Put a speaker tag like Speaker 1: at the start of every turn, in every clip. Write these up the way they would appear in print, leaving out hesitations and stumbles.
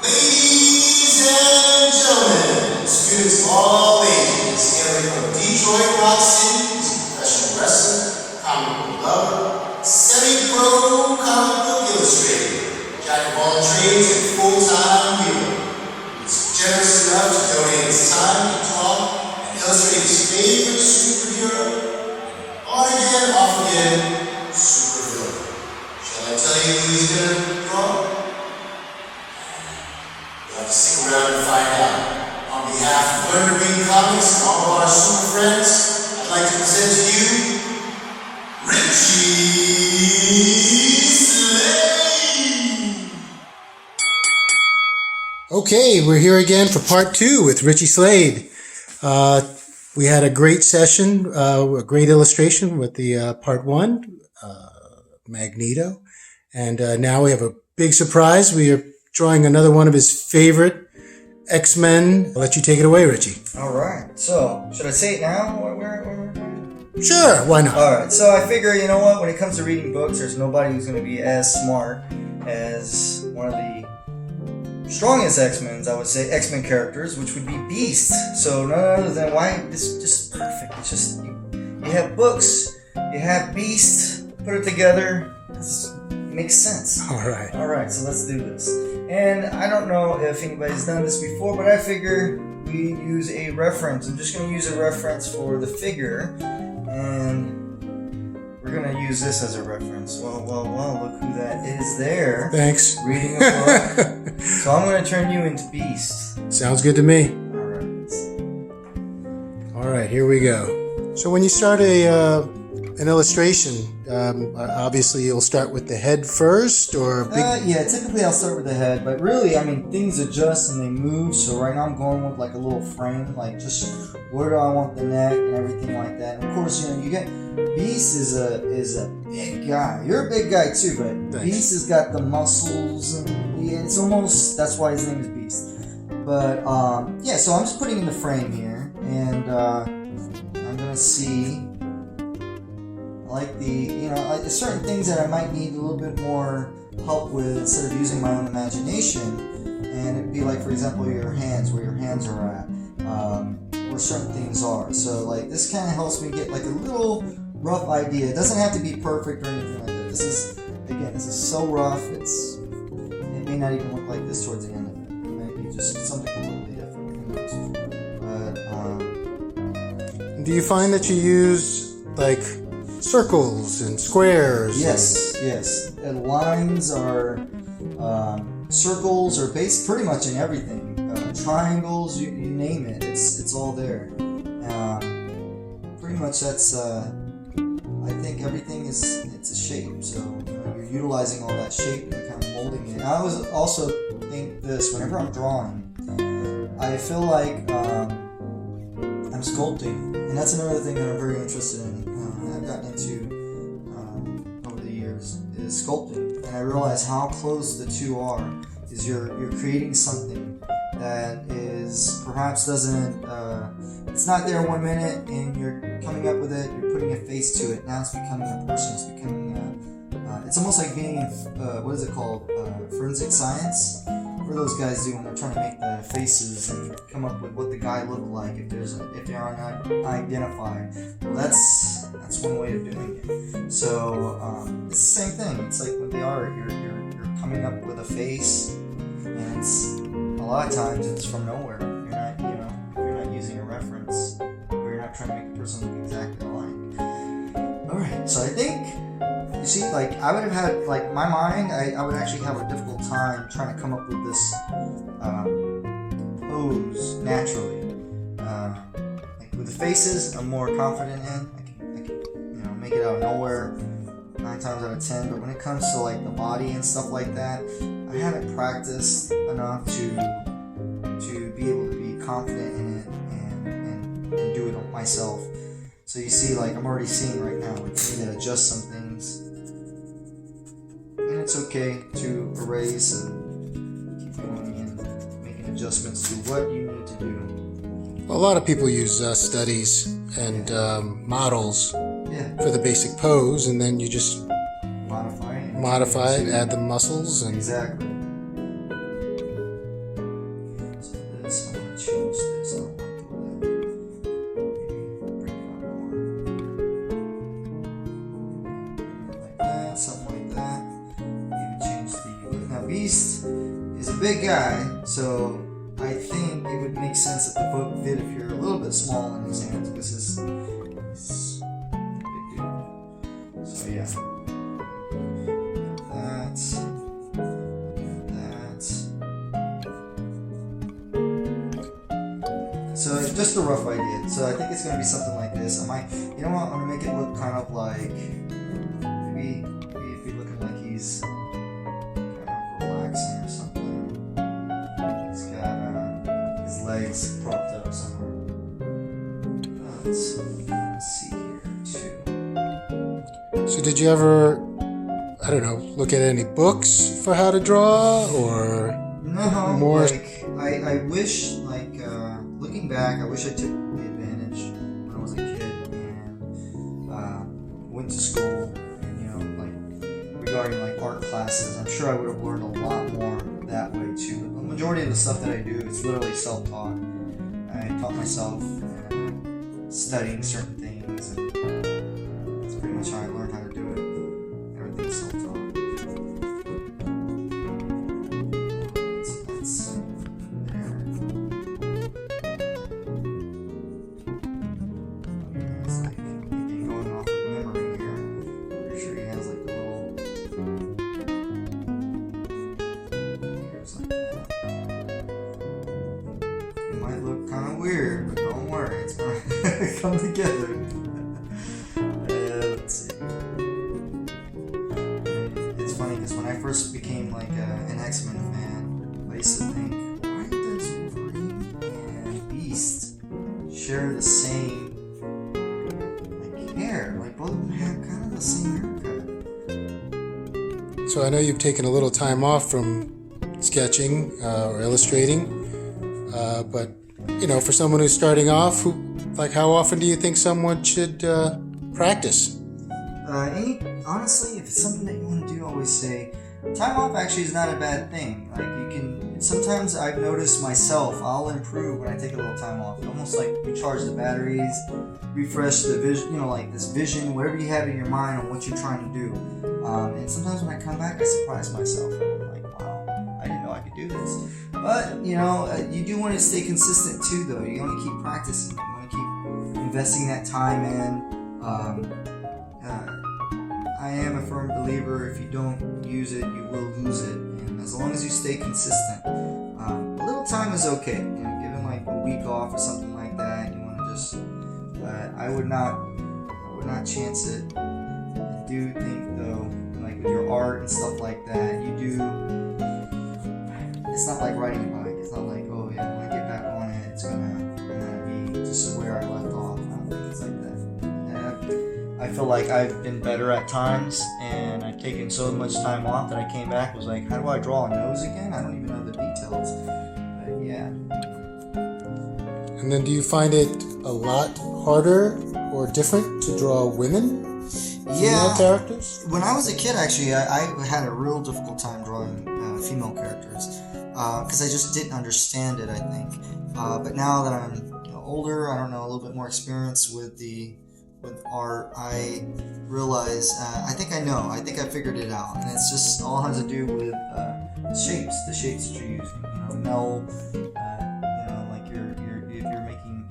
Speaker 1: Ladies and gentlemen, students of all ages, hailing from Detroit Rock City, who's a professional wrestler, comic book lover, semi-pro comic book illustrator, jack of all trades and full-time hero, who's generous enough to donate his time to talk and illustrate his favorite superhero, on again, off again, supervillain. Shall I tell you who he's gonna draw? You'll have to stick around and find out. On behalf of Undergreen Comics and all of our super friends, I'd like to present to you Richie Slade. Okay, we're here again for part 2 with Richie Slade. We had a great session, a great illustration with the part 1, Magneto. And now we have a big surprise. We are drawing another one of his favorite X-Men. I'll let you take it away, Richie.
Speaker 2: All right. So, should I say it now? What we're
Speaker 1: Sure, why not?
Speaker 2: All right. So I figure, you know what? When it comes to reading books, there's nobody who's going to be as smart as one of the strongest X-Men, I would say, X-Men characters, which would be Beast. So none other than why it's just perfect. It's just you have books, you have Beast, put it together. It makes sense.
Speaker 1: All right.
Speaker 2: All right. So let's do this. And I don't know if anybody's done this before, but I figure we use a reference. I'm just going to use a reference for the figure, and we're going to use this as a reference. Well, look who that is there.
Speaker 1: Thanks.
Speaker 2: Reading a book. So I'm going to turn you into Beast.
Speaker 1: Sounds good to me.
Speaker 2: All right.
Speaker 1: All right, here we go. So when you start an illustration, obviously you'll start with the head first, or
Speaker 2: Yeah, typically I'll start with the head, but really, I mean, things adjust and they move. So right now I'm going with like a little frame, like just where do I want the neck and everything like that. And of course, you know, you get Beast is a big guy. You're a big guy too, but
Speaker 1: Thanks.
Speaker 2: Beast has got the muscles, and it's almost that's why his name is Beast. But yeah, so I'm just putting in the frame here, and I'm gonna see. Like certain things that I might need a little bit more help with instead of using my own imagination, and it'd be like, for example, your hands, where your hands are at, where certain things are. So like this kind of helps me get like a little rough idea. It doesn't have to be perfect or anything like that. This is so rough. It may not even look like this towards the end of it. It might be just something completely different. But
Speaker 1: do you find that you use like circles and squares?
Speaker 2: Yes. And lines are circles are based pretty much in everything. Triangles, you name it, it's all there. Pretty much that's I think everything it's a shape. So you're utilizing all that shape and kind of molding it. I always also think this whenever I'm drawing, I feel like I'm sculpting, and that's another thing that I'm very interested in. I've gotten into over the years is sculpting, and I realize how close the two are. Is you're creating something that is perhaps doesn't it's not there 1 minute, and you're coming up with it. You're putting a face to it. Now it's becoming a person. It's becoming it's almost like being what is it called? Forensic science. What do those guys do when they're trying to make the faces and come up with what the guy looked like if they are not identified? Well, that's one way of doing it. So it's the same thing. It's like when you're coming up with a face, and it's a lot of times it's from nowhere. You're not using a reference, or you're not trying to make the person look exactly alike. All right. So I think. You see, like, I would have had, like, my mind, I would actually have a difficult time trying to come up with this pose naturally. Like, with the faces, I'm more confident in. I can make it out of nowhere 9 times out of 10. But when it comes to, like, the body and stuff like that, I haven't practiced enough to be able to be confident in it and do it myself. So you see, like, I'm already seeing right now, like, I need to adjust some things. And it's okay to erase and keep going and making adjustments to what you need to do.
Speaker 1: A lot of people use studies and models for the basic pose, and then you just
Speaker 2: modify it, add
Speaker 1: the muscles, and
Speaker 2: exactly. Beast is a big guy, so I think it would make sense that the book fit if you're a little bit small in his hands, because he's a big dude. So yeah. So just a rough idea. So I think it's going to be something like this. You know what? I'm going to make it look kind of like, maybe it'd be looking like he's kind of relaxing or something. He's got his legs propped up somewhere. Let's see here too.
Speaker 3: So did you ever, I don't know, look at any books for how to draw, or
Speaker 2: no?
Speaker 3: More?
Speaker 2: Like I wish, looking back, I wish I took the advantage when I was a kid and went to school and regarding art classes. I'm sure I would have learned a lot more that way too. But the majority of the stuff that I do is literally self-taught. I taught myself studying certain things, and that's pretty much how I learned how to do it. Everything's self-taught. Weird, but don't worry, it's gonna come together. Let's see. It's funny because when I first became an X-Men fan, I used to think, why does Wolverine and Beast share the same hair? Both of them have kind of the same haircut.
Speaker 3: So I know you've taken a little time off from sketching or illustrating, but for someone who's starting off, how often do you think someone should practice?
Speaker 2: Honestly, if it's something that you want to do, I always say time off actually is not a bad thing. Sometimes I've noticed myself, I'll improve when I take a little time off. It almost recharge the batteries, refresh the vision, this vision, whatever you have in your mind on what you're trying to do. And sometimes when I come back, I surprise myself. I'm like, wow, I didn't know I could do this. But, you do want to stay consistent too, though. You want to keep practicing. You want to keep investing that time in. I am a firm believer, if you don't use it, you will lose it. And as long as you stay consistent, a little time is okay. Given a week off or something like that, you want to just, I would not chance it. I do think, though, with your art and stuff like that, it's not like riding a bike. It's not like, oh yeah, when I get back on it, it's gonna be just where I left off. I don't think it's like that. I feel like I've been better at times, and I've taken so much time off that I came back was like, how do I draw a nose again? I don't even know the details. But yeah.
Speaker 3: And then do you find it a lot harder or different to draw women? Female characters?
Speaker 2: When I was a kid, actually, I had a real difficult time drawing female characters because I just didn't understand it, I think. But now that I'm older, I don't know, a little bit more experience with art, I realize, I think I figured it out, and it's just all has to do with the shapes that you're using. Mel, if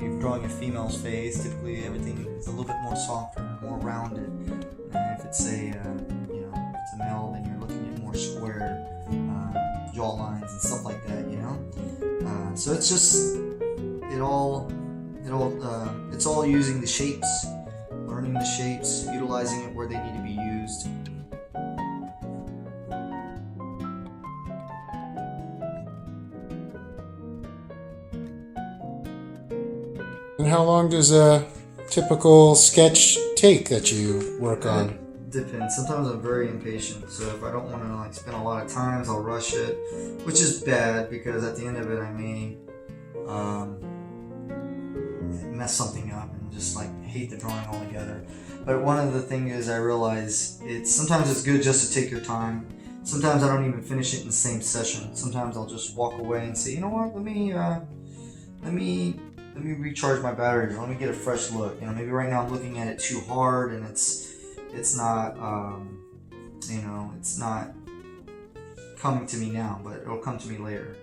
Speaker 2: you're drawing a female's face, typically everything is a little bit more softer, more rounded. And if it's a male, then you're looking at more square jaw lines and stuff like that, So it's just it's all using the shapes, learning the shapes, utilizing it where they need to be used.
Speaker 3: And how long does a typical sketch take that you work on?
Speaker 2: Depends. Sometimes I'm very impatient, so if I don't want to spend a lot of time, I'll rush it, which is bad because at the end of it I may mess something up and just hate the drawing altogether. But one of the things is I realize sometimes it's good just to take your time. Sometimes I don't even finish it in the same session. Sometimes I'll just walk away and say, you know what, let me recharge my batteries. Let me get a fresh look. Maybe right now I'm looking at it too hard, and it's not coming to me now, but it'll come to me later.